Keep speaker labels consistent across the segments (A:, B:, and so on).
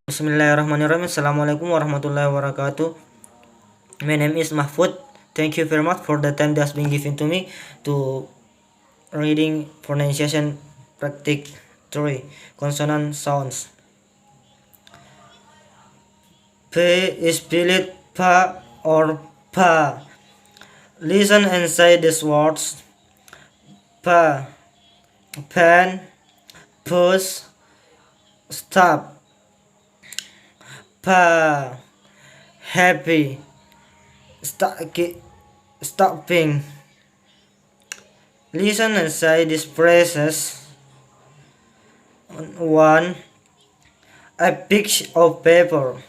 A: Bismillahirrahmanirrahim. Assalamualaikum warahmatullahi wabarakatuh. My name is Mahfud. Thank you very much for the time that's been given to me to reading pronunciation practice 3 consonant sounds. P is spelled pa or pa. Listen and say these words: pa, pen, push, stop. Pa, happy, stopping. Listen and say these phrases. 1. A piece of paper.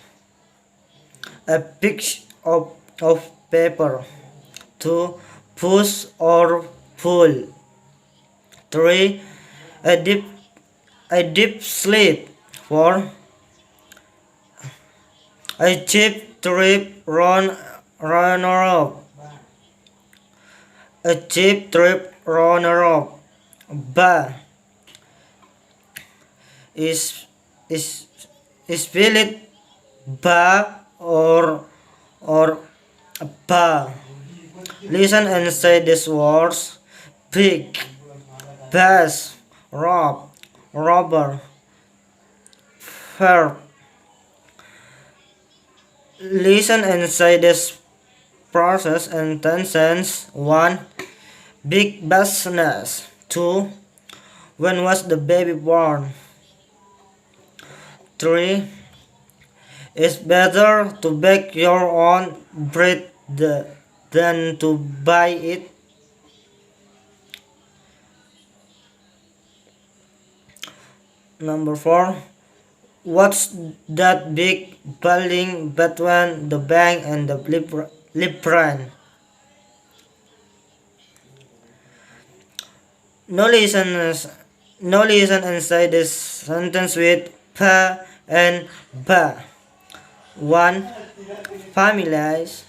A: A piece of paper. 2. Push or pull. 3. A deep sleep. 4. A cheap trip runner-up. A cheap trip runner-up. Ba is spelled ba or ba. Listen and say these words: pig, bass, rob, robber, verb. Listen and say this process and 10 cents. 1. Big business. 2. When was the baby born? 3. It's better to bake your own bread than to buy it. Number 4. What's that big building between the bank and the library? Now listen and say this sentence with pa and ba. 1. Families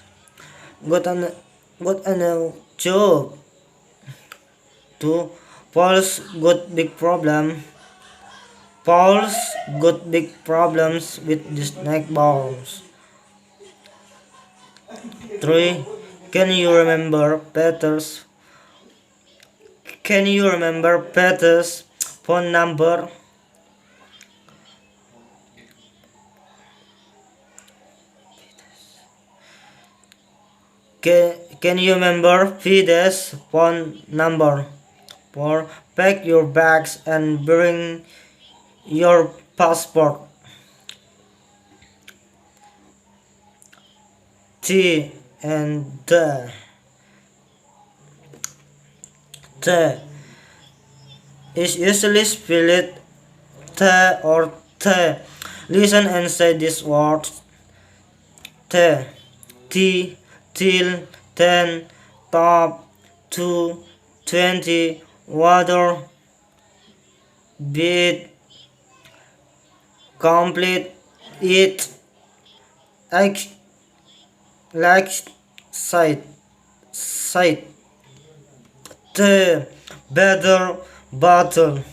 A: got a new job. 2. Paul's got big problem. Paul's got big problems with the snack bars. 3. Can you remember Peter's phone number? Can you remember Fides' phone number? 4. Pack your bags and bring your passport. T and the is usually spelled t or t. Listen and say these words: t, till, 10, top, 2, 20, water, beat, complete, it, like, sight, better, battle.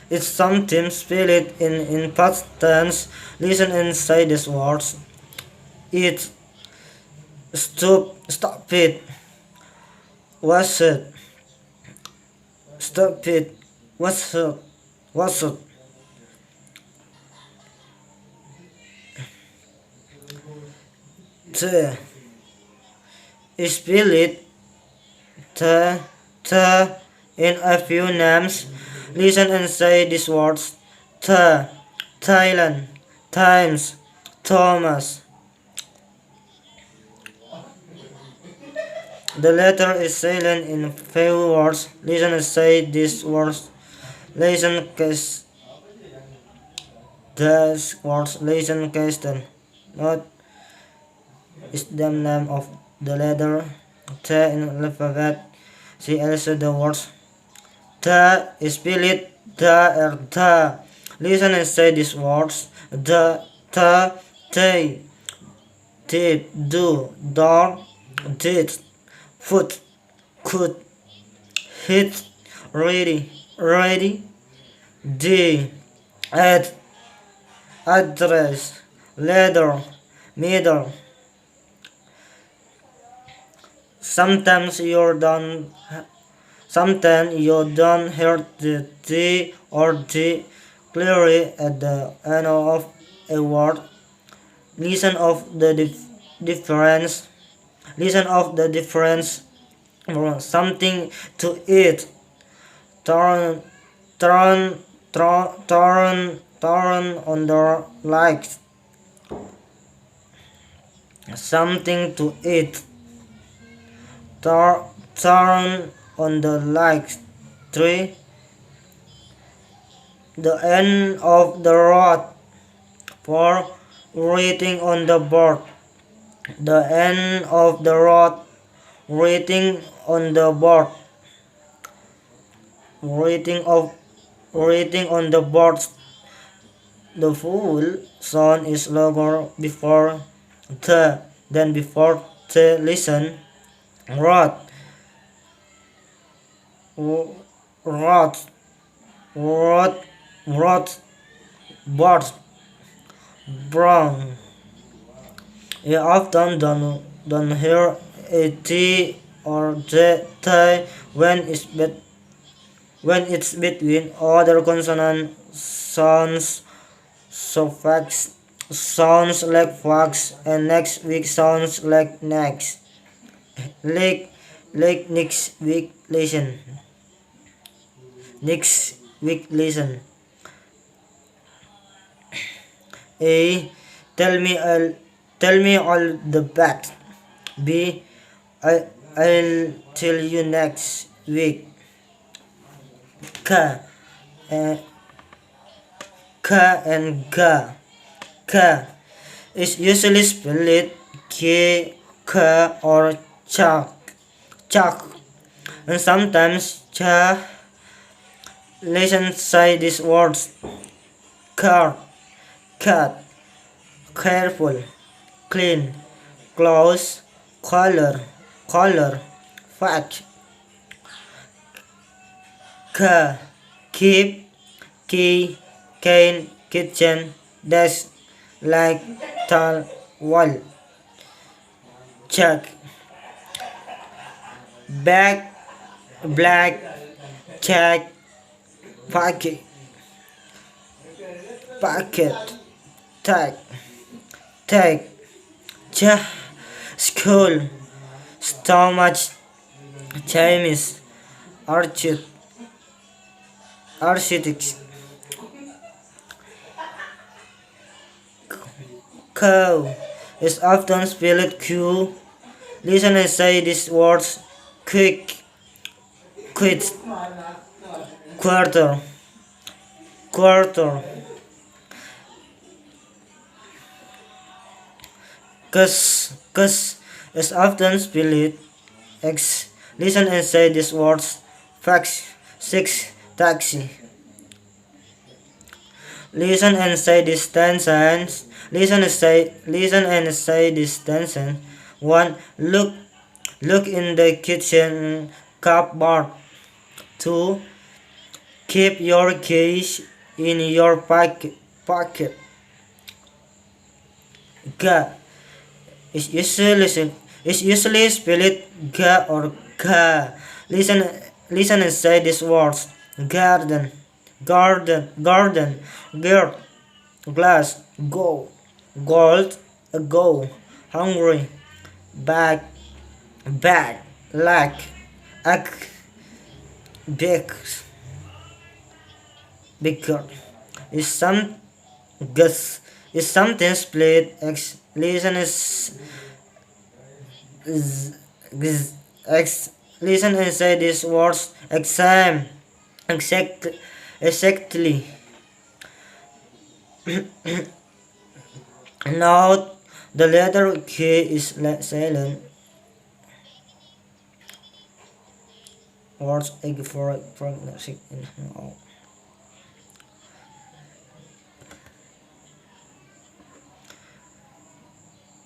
A: It's sometimes spelled in past tense. Listen and say these words: it, stop it, was it, stop it, was it. T, spell it t in a few names. Listen and say these words: Thailand, Times, Thomas. The letter is silent in few words. Listen and say these words. Listen case these words. Listen question. Note is the name of the letter T in alphabet. See also the words the is spelled the or the. Listen and say these words: the, they, did, do, door, did, foot, could, hit, ready, D, ad, address, letter, middle. Sometimes you don't hear the T or D clearly at the end of a word. Listen of the difference. Listen of the difference. Something to eat. Turn, turn on the light. Something to eat. Turn on the light. 3. The end of the road. 4. Writing on the board. The end of the road. Writing on the board. Writing on the board. The full sound is longer before the than before the. Listen. Rot. Rot. Rot. Rot. Board. Brown. You often don't hear a T or T when it's between other consonant sounds. So fax sounds like fax and next week sounds like next. Like next week listen. Next week listen. A. Tell me all the facts. B. I'll tell you next week. K. uh, K and G. K is usually spelled K, K or Chak. Chak. And sometimes Cha. Listen say these words. Car, cat, careful, clean, close, color, fact. K, keep, key, cane, kitchen, desk, like, tall, wall. Check, bag, black, check, packet, tag, cha, school, stomach, Chinese, architects, cow is often spelled Q. Listen and say these words: quick, quit, quarter, quarter. Cus is often spelled X. Listen and say these words: fax, six, taxi. Listen and say this sentence. Listen and say this sentence. 1. Look in the kitchen cupboard. 2. Keep your keys in your pocket. G is usually spelled G or K. Listen and say these words: garden, gird, glass, go, gold, go, hungry, bag, lack, egg, big, bigger. Is some gus is something split X. Listen X. Listen and say these words: exam, exactly. Note the letter K is silent. Words egg for pregnancy in all.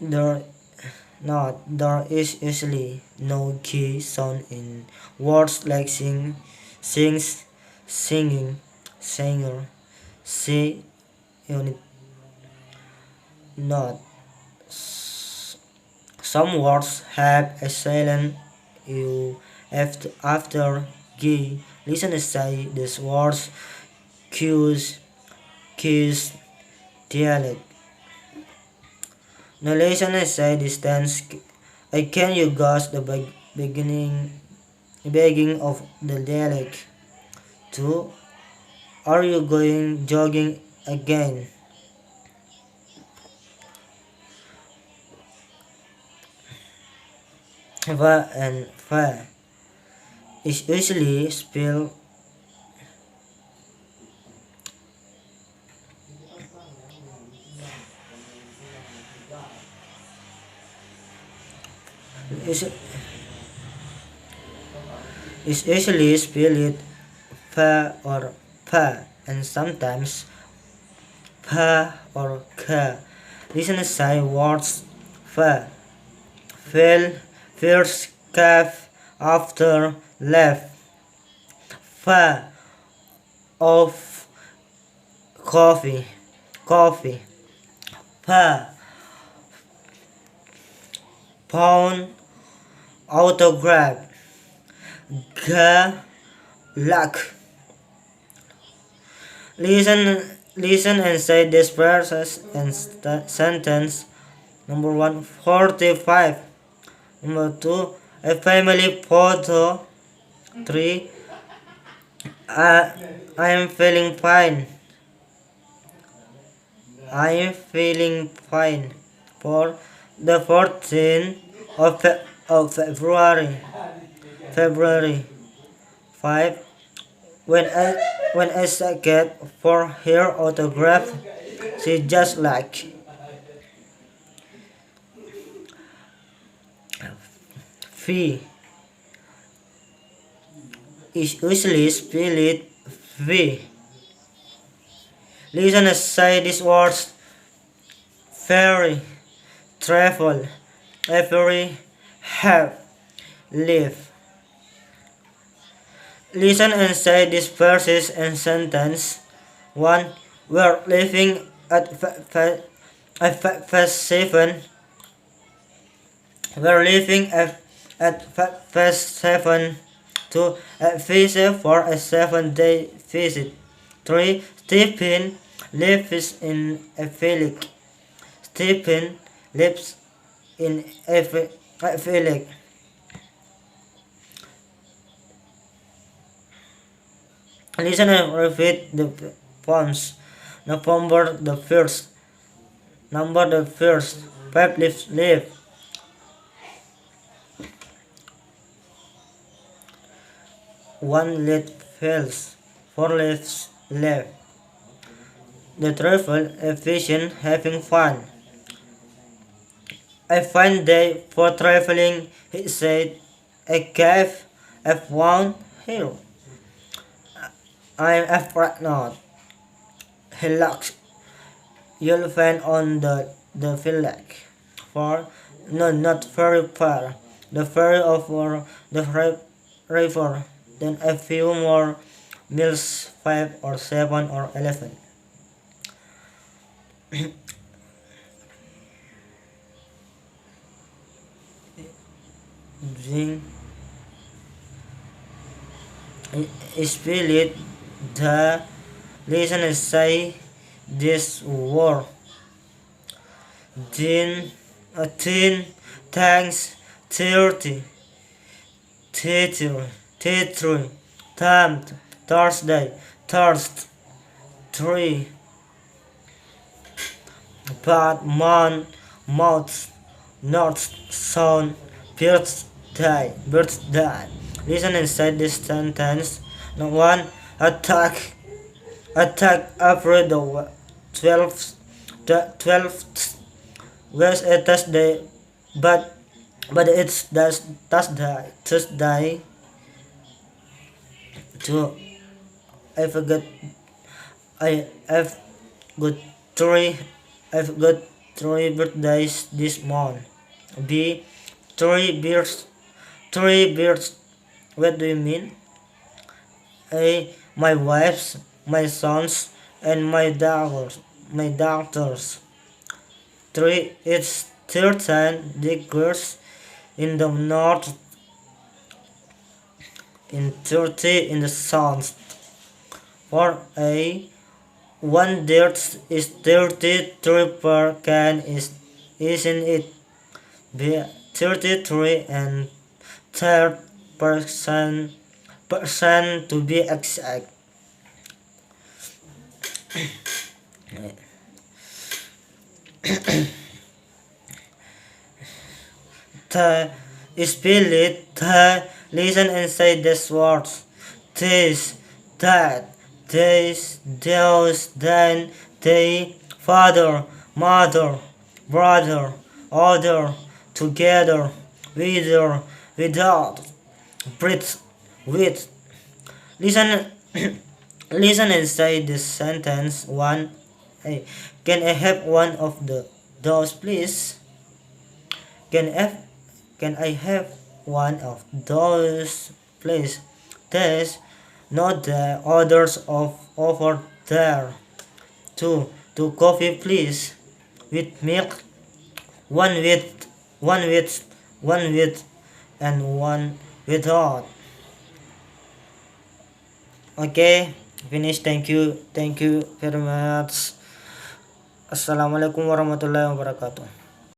A: There is usually no K sound in words like sing, sings, singing, singer. C. Unit note. Some words have a silent U after G. Listeners say these words cues, cues, dialect. Now listeners say distance. Can you guess the beginning of the dialect? 2. Are you going jogging again? Va and fa is usually spelled is, is usually spelled fa or pa and sometimes pa or ka. Listeners say words fa, fell, first, calf, after, left, fa, of, coffee, coffee, pa, pound, autograph, ga, luck. Listen and say this verses and sentence. Number 1, 45. Number 2, a family photo. 3, I am feeling fine. I am feeling fine. 4, the 14th of February. February. 5, when I get for her autograph, she just like. Fee is usually spelled fee. Listen and say these words: ferry, travel, every, have, live. Listen and say these verses and sentence. 1. We're living at phase 7. We're living at phase 7. 2. A visa for a 7-day visit. 3. Stephen lives in a village. Stephen lives in a village. Listen and repeat the poems. November the 1st. Number the 1st. 5 leaves live. 1 leaf fails. 4 leaves left. The travel efficient, having fun. A fine day for traveling, he said. A cave I found here. I'm afraid not. He looked. You'll find on the village. 4. No, not very far. The ferry over the river. Then a few more miles, 5 or 7 or 11. Spell the listener say this word. Then 10, thanks, 30, theatre, time, Thursday, thirst, 3, bad, man, mouth, north, sound, birthday. Listen and say this sentence. Number 1, attack after the 12th was a Thursday, but it's Thursday. 2, I've got three I've got 3 birthdays this month. B, 3 beers. What do you mean? A, my my sons, and my daughters. My daughters. 3. It's 13 degrees in the north, in 30 in the south. For a 1 dirt is 33 per can, isn't it? B. 33 and third percent to be exact. The spirit, the listen and say these words. This, that, this, those, then, they, father, mother, brother, other, together, with, without, breathe, with. Listen, listen and say this sentence. 1. Hey, can I have one of those, please? Can I can I have one of those, please? There's not the others of over there. 2. 2 coffee, please. With milk. One with, one with, one with, and one without. Okay, finish. Thank you. Thank you very much. Assalamualaikum warahmatullahi wabarakatuh.